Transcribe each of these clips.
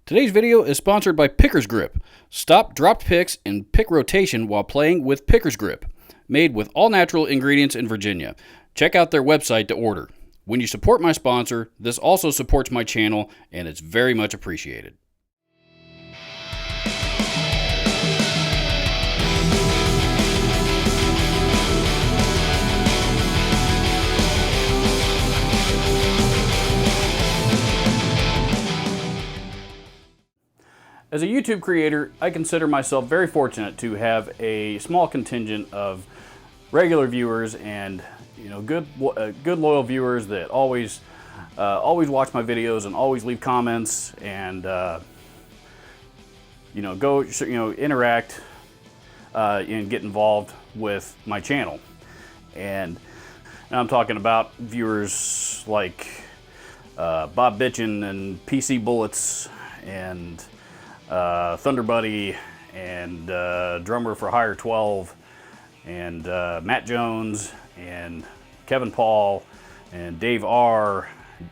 Today's video is sponsored by Picker's Grip. Stop dropped picks and pick rotation while playing with Picker's Grip. Made with all natural ingredients in Virginia. Check out their website to order. When you support my sponsor, this also supports my channel and it's very much appreciated. As a YouTube creator, I consider myself very fortunate to have a small contingent of regular viewers and good loyal viewers that always watch my videos and always leave comments and interact and get involved with my channel. And I'm talking about viewers like Bob Bitchin and PC Bullets and Thunder Buddy and drummer for Higher 12 and Matt Jones and Kevin Paul and Dave R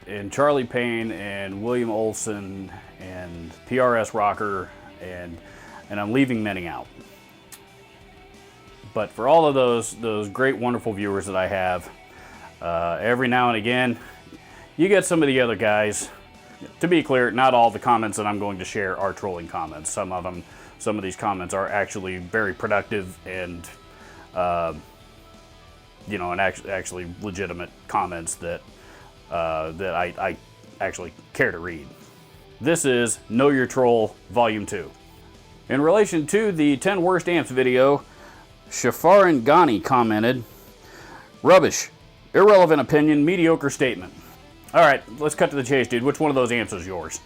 and Charlie Payne and William Olson and PRS Rocker and I'm leaving many out. But for all of those great wonderful viewers that I have, every now and again you get some of the other guys. To be clear, not all the comments that I'm going to share are trolling comments. Some of these comments are actually very productive and, actually legitimate comments that I actually care to read. This is Know Your Troll Volume 2. In relation to the 10 Worst Amps video, Shafarin Ghani commented, "Rubbish, irrelevant opinion, mediocre statement." All right, let's cut to the chase, dude. Which one of those amps is yours?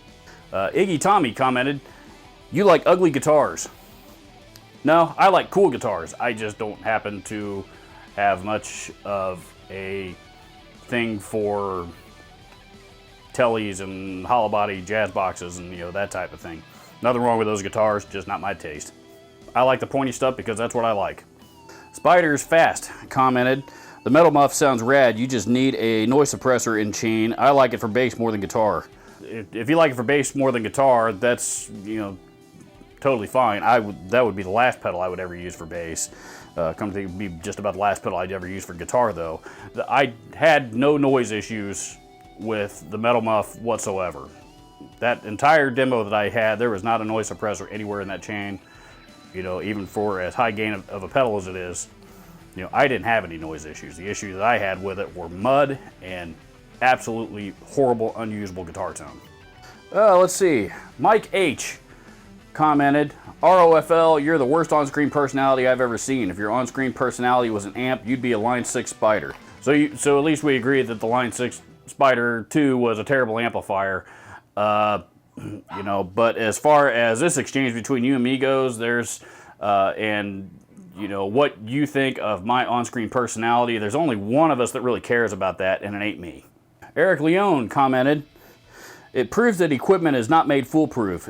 Iggy Tommy commented, "You like ugly guitars." No, I like cool guitars. I just don't happen to have much of a thing for tellies and hollow body jazz boxes and that type of thing. Nothing wrong with those guitars, just not my taste. I like the pointy stuff because that's what I like. Spiders Fast commented, "The metal muff sounds rad. You just need a noise suppressor and chain. I like it for bass more than guitar." If you like it for bass more than guitar, that's totally fine. That would be the last pedal I would ever use for bass. Come to think, it'd be just about the last pedal I'd ever use for guitar, though. I had no noise issues with the metal muff whatsoever. That entire demo that I had, there was not a noise suppressor anywhere in that chain. Even for as high gain of a pedal as it is. I didn't have any noise issues. The issues that I had with it were mud and absolutely horrible, unusable guitar tone. Let's see. Mike H. commented, "ROFL, you're the worst on-screen personality I've ever seen. If your on-screen personality was an amp, you'd be a Line 6 Spider." So at least we agree that the Line 6 Spider 2 was a terrible amplifier. But as far as this exchange between you and me goes, there's, what you think of my on-screen personality, there's only one of us that really cares about that, and it ain't me. Eric Leone commented, "It proves that equipment is not made foolproof.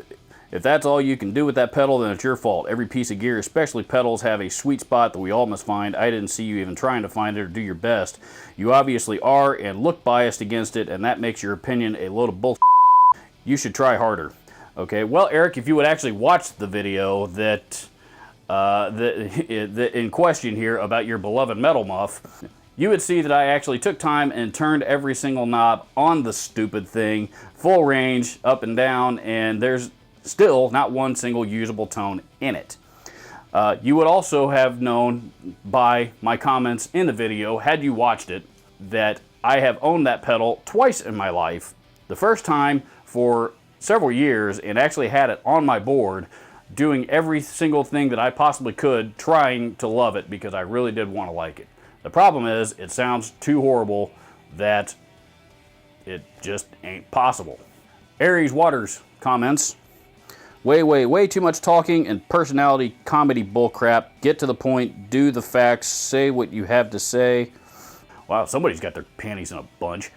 If that's all you can do with that pedal, then it's your fault. Every piece of gear, especially pedals, have a sweet spot that we all must find. I didn't see you even trying to find it or do your best. You obviously are and look biased against it, and that makes your opinion a load of bullshit. You should try harder." Okay, well, Eric, if you would actually watch the video that in question here about your beloved metal muff, you would see that I actually took time and turned every single knob on the stupid thing, full range, up and down, and there's still not one single usable tone in it. You would also have known by my comments in the video, had you watched it, that I have owned that pedal twice in my life. The first time for several years and actually had it on my board, doing every single thing that I possibly could, trying to love it because I really did want to like it. The problem is, it sounds too horrible that it just ain't possible. Aries Waters comments, way too much talking and personality comedy bullcrap. Get to the point, do the facts, say what you have to say." Wow, somebody's got their panties in a bunch.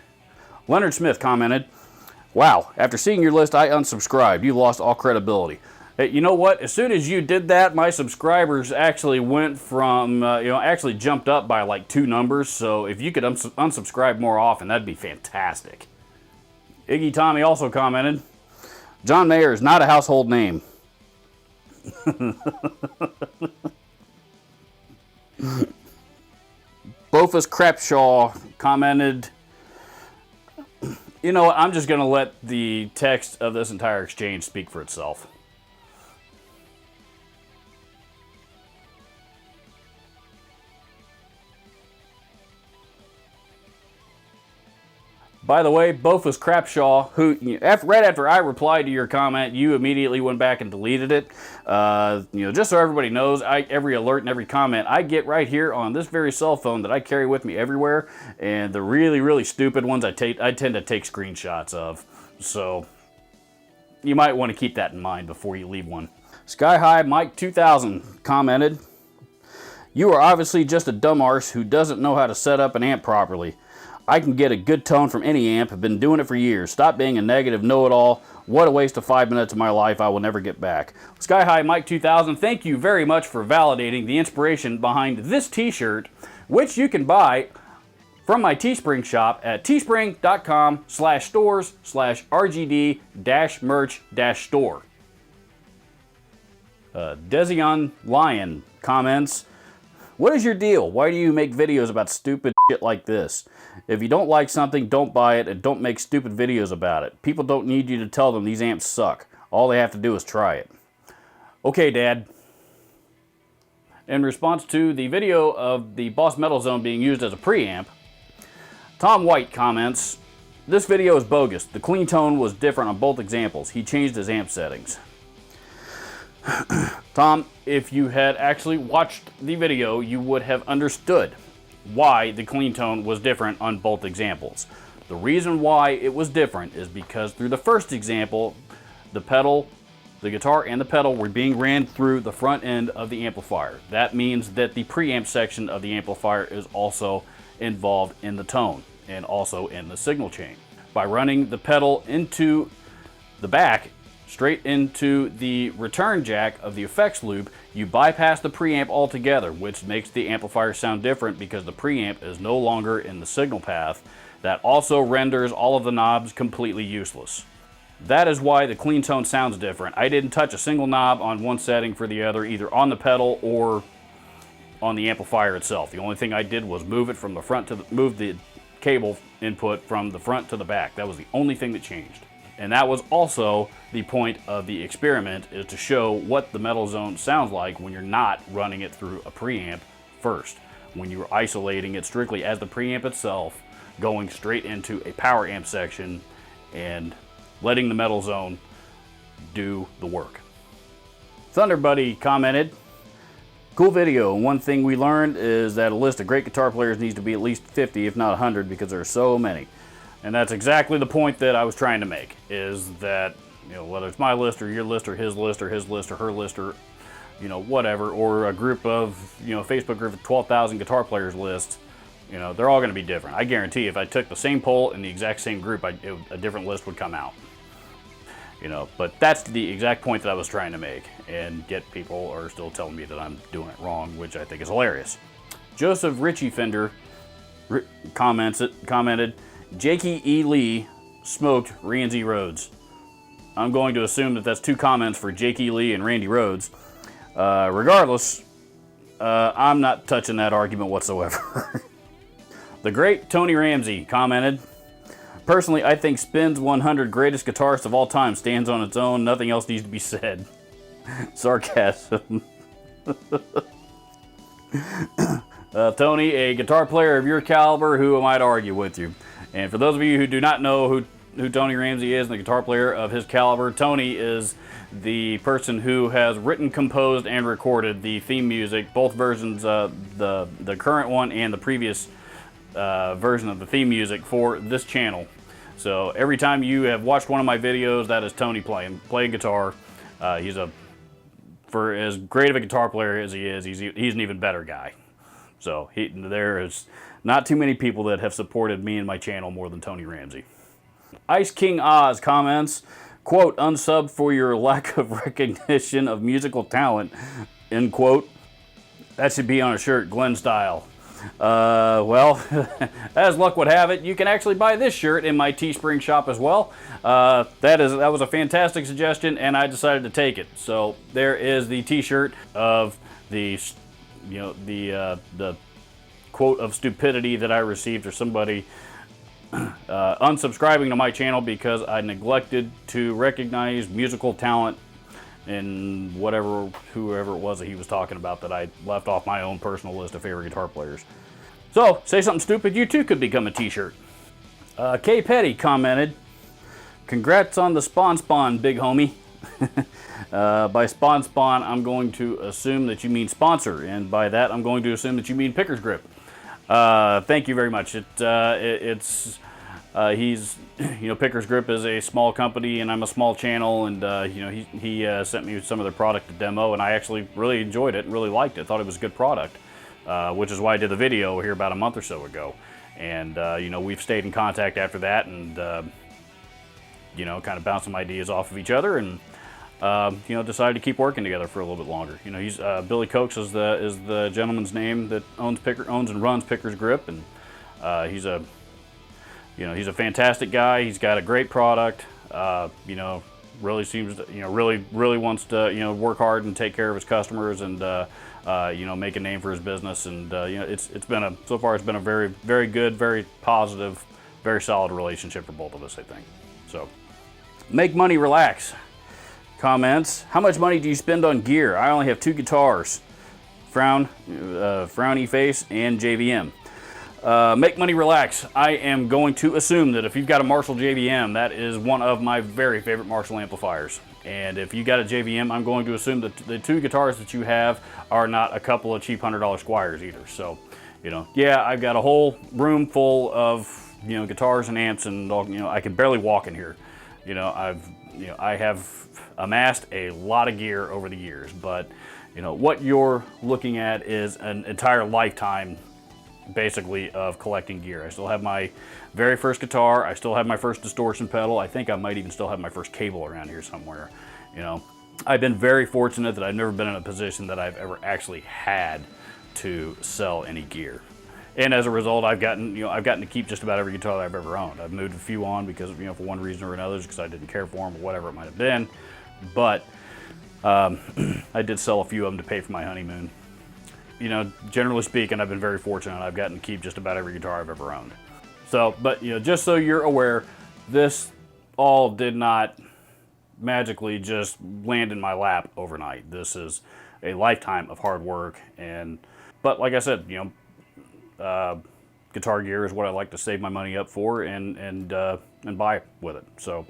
Leonard Smith commented, "Wow, after seeing your list, I unsubscribed. You lost all credibility." Hey, you know what? As soon as you did that, my subscribers actually went from, actually jumped up by like 2 numbers. So if you could unsubscribe more often, that'd be fantastic. Iggy Tommy also commented, John Mayer is not a household name. Bofus Crapshaw commented, you know what, I'm just going to let the text of this entire exchange speak for itself. By the way, Bofus Crapshaw, who right after I replied to your comment, you immediately went back and deleted it. Just so everybody knows, every alert and every comment I get right here on this very cell phone that I carry with me everywhere, and the really, really stupid ones I tend to take screenshots of. So you might want to keep that in mind before you leave one. Sky High Mike 2000 commented, "You are obviously just a dumb arse who doesn't know how to set up an amp properly. I can get a good tone from any amp. I've been doing it for years. Stop being a negative know-it-all. What a waste of 5 minutes of my life I will never get back." Sky High Mike 2000, thank you very much for validating the inspiration behind this t-shirt, which you can buy from my Teespring shop at teespring.com/stores/RGD-merch-store. Desion Lion comments, "What is your deal? Why do you make videos about stupid shit like this? If you don't like something, don't buy it, and don't make stupid videos about it. People don't need you to tell them these amps suck. All they have to do is try it." Okay, Dad. In response to the video of the Boss Metal Zone being used as a preamp, Tom White comments, "This video is bogus. The clean tone was different on both examples. He changed his amp settings." Tom, if you had actually watched the video, you would have understood why the clean tone was different on both examples. The reason why it was different is because through the first example, the guitar and the pedal were being ran through the front end of the amplifier. That means that the preamp section of the amplifier is also involved in the tone and also in the signal chain. By running the pedal into the back, straight into the return jack of the effects loop, you bypass the preamp altogether, which makes the amplifier sound different because the preamp is no longer in the signal path. That also renders all of the knobs completely useless. That is why the clean tone sounds different. I didn't touch a single knob on one setting for the other, either on the pedal or on the amplifier itself. The only thing I did was move it from the front to move the cable input from the front to the back. That was the only thing that changed. And that was also the point of the experiment, is to show what the Metal Zone sounds like when you're not running it through a preamp first. When you're isolating it strictly as the preamp itself, going straight into a power amp section and letting the Metal Zone do the work. Thunder Buddy commented, "Cool video. One thing we learned is that a list of great guitar players needs to be at least 50, if not 100, because there are so many." And that's exactly the point that I was trying to make, is that, whether it's my list or your list or his list or his list or her list or, whatever, or a group of, Facebook group of 12,000 guitar players list, they're all going to be different. I guarantee if I took the same poll in the exact same group, a different list would come out. But that's the exact point that I was trying to make, and yet people are still telling me that I'm doing it wrong, which I think is hilarious. Joseph Ritchie Fender commented, "Jakey E. Lee smoked Randy Rhodes." I'm going to assume that that's two comments for Jakey Lee and Randy Rhodes. Regardless, I'm not touching that argument whatsoever. The great Tony Ramsey commented, "Personally, I think Spin's 100 greatest guitarist of all time stands on its own. Nothing else needs to be said." Sarcasm. Tony, a guitar player of your caliber, who am I to argue with you? And for those of you who do not know who Tony Ramsey is and the guitar player of his caliber, Tony is the person who has written, composed, and recorded the theme music, both versions, the current one and the previous version of the theme music for this channel. So every time you have watched one of my videos, that is Tony playing guitar. For as great of a guitar player as he is, he's an even better guy. So there is not too many people that have supported me and my channel more than Tony Ramsey. Ice King Oz comments, quote, "Unsub for your lack of recognition of musical talent," end quote. That should be on a shirt, Glenn style. Well, as luck would have it, you can actually buy this shirt in my Teespring shop as well. That was a fantastic suggestion, and I decided to take it. So there is the T-shirt of the, the quote of stupidity that I received, or somebody unsubscribing to my channel because I neglected to recognize musical talent in whoever it was that he was talking about, that I left off my own personal list of favorite guitar players. So, say something stupid, you too could become a t-shirt. K Petty commented, "Congrats on the spawn, big homie." By spawn, I'm going to assume that you mean sponsor, and by that I'm going to assume that you mean Picker's Grip. Thank you very much. He's, Picker's Grip is a small company, and I'm a small channel, and he sent me some of their product to demo, and I actually really enjoyed it and really liked it. Thought it was a good product, which is why I did the video here about a month or so ago. And we've stayed in contact after that, and kind of bounced some ideas off of each other, and decided to keep working together for a little bit longer. He's Billy Coates is the gentleman's name that owns and runs Picker's Grip, and he's a fantastic guy. He's got a great product. Really seems to, really wants to, work hard and take care of his customers, and make a name for his business. And so far it's been a very, very good, very positive, very solid relationship for both of us, I think. So, Make Money Relax comments, "How much money do you spend on gear? I only have 2 guitars, frowny face and JVM." Make Money Relax, I am going to assume that if you've got a Marshall JVM, that is one of my very favorite Marshall amplifiers. And if you got a JVM, I'm going to assume that the 2 guitars that you have are not a couple of cheap $100 Squires either. So, yeah, I've got a whole room full of, guitars and amps, and I can barely walk in here. I have amassed a lot of gear over the years, but what you're looking at is an entire lifetime basically of collecting gear. I still have my very first guitar. I still have my first distortion pedal. I think I might even still have my first cable around here somewhere. I've been very fortunate that I've never been in a position that I've ever actually had to sell any gear. And as a result, I've gotten to keep just about every guitar that I've ever owned. I've moved a few on because, for one reason or another, because I didn't care for them or whatever it might have been. But I did sell a few of them to pay for my honeymoon. Generally speaking, I've been very fortunate. I've gotten to keep just about every guitar I've ever owned. So, but just so you're aware, this all did not magically just land in my lap overnight. This is a lifetime of hard work, but like I said, guitar gear is what I like to save my money up for and buy with it. So,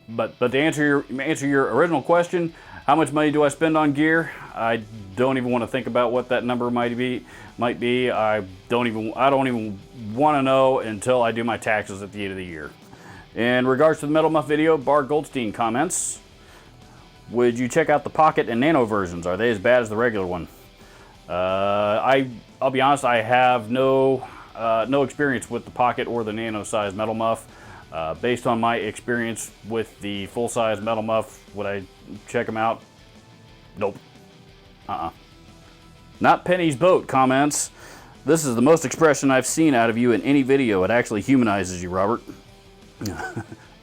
but to answer your original question, how much money do I spend on gear? I don't even want to think about what that number might be. I don't even want to know until I do my taxes at the end of the year. In regards to the Metal Muff video, Bar Goldstein comments, "Would you check out the Pocket and Nano versions? Are they as bad as the regular one?" I'll be honest, I have no experience with the Pocket or the Nano size Metal Muff. Based on my experience with the full size Metal Muff, would I check them out? Nope. Not Penny's Boat comments, "This is the most expression I've seen out of you in any video. It actually humanizes you, Robert."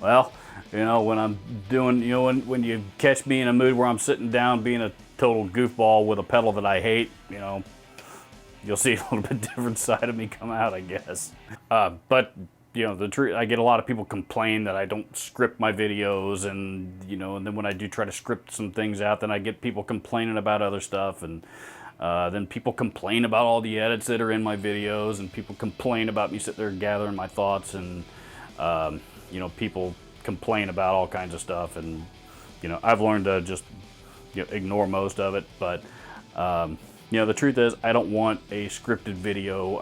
Well, when I'm doing, when you catch me in a mood where I'm sitting down being a total goofball with a pedal that I hate, you'll see a little bit different side of me come out, I guess. But the truth, I get a lot of people complain that I don't script my videos, and and then when I do try to script some things out, then I get people complaining about other stuff, and then people complain about all the edits that are in my videos, and people complain about me sitting there gathering my thoughts, and people complain about all kinds of stuff, and I've learned to just ignore most of it. But the truth is, I don't want a scripted video.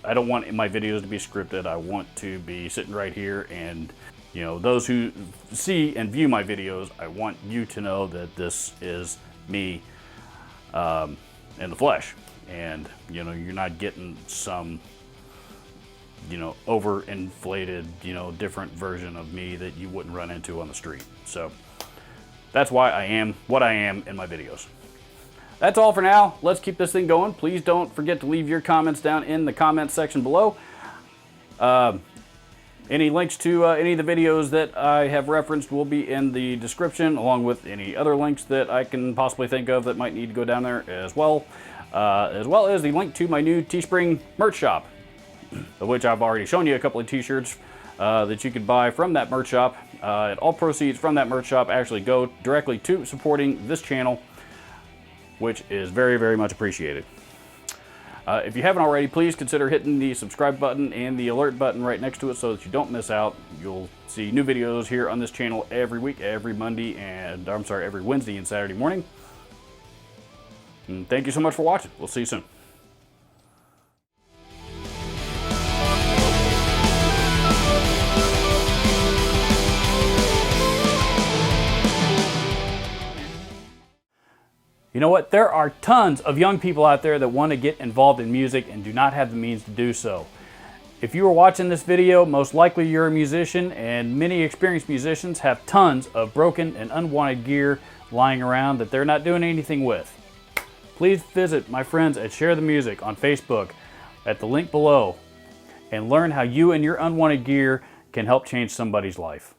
I don't want my videos to be scripted. I want to be sitting right here, and those who see and view my videos, I want you to know that this is me in the flesh, and you're not getting some overinflated different version of me that you wouldn't run into on the street. So that's why I am what I am in my videos. That's all for now. Let's keep this thing going. Please don't forget to leave your comments down in the comments section below. Any links to any of the videos that I have referenced will be in the description, along with any other links that I can possibly think of that might need to go down there as well as the link to my new Teespring merch shop, of which I've already shown you a couple of t-shirts that you could buy from that merch shop. And all proceeds from that merch shop actually go directly to supporting this channel, which is very, very much appreciated. If you haven't already, please consider hitting the subscribe button and the alert button right next to it so that you don't miss out. You'll see new videos here on this channel every week, every Wednesday and Saturday morning. And thank you so much for watching. We'll see you soon. You know what? There are tons of young people out there that want to get involved in music and do not have the means to do so. If you are watching this video, most likely you're a musician, and many experienced musicians have tons of broken and unwanted gear lying around that they're not doing anything with. Please visit my friends at Share the Music on Facebook at the link below and learn how you and your unwanted gear can help change somebody's life.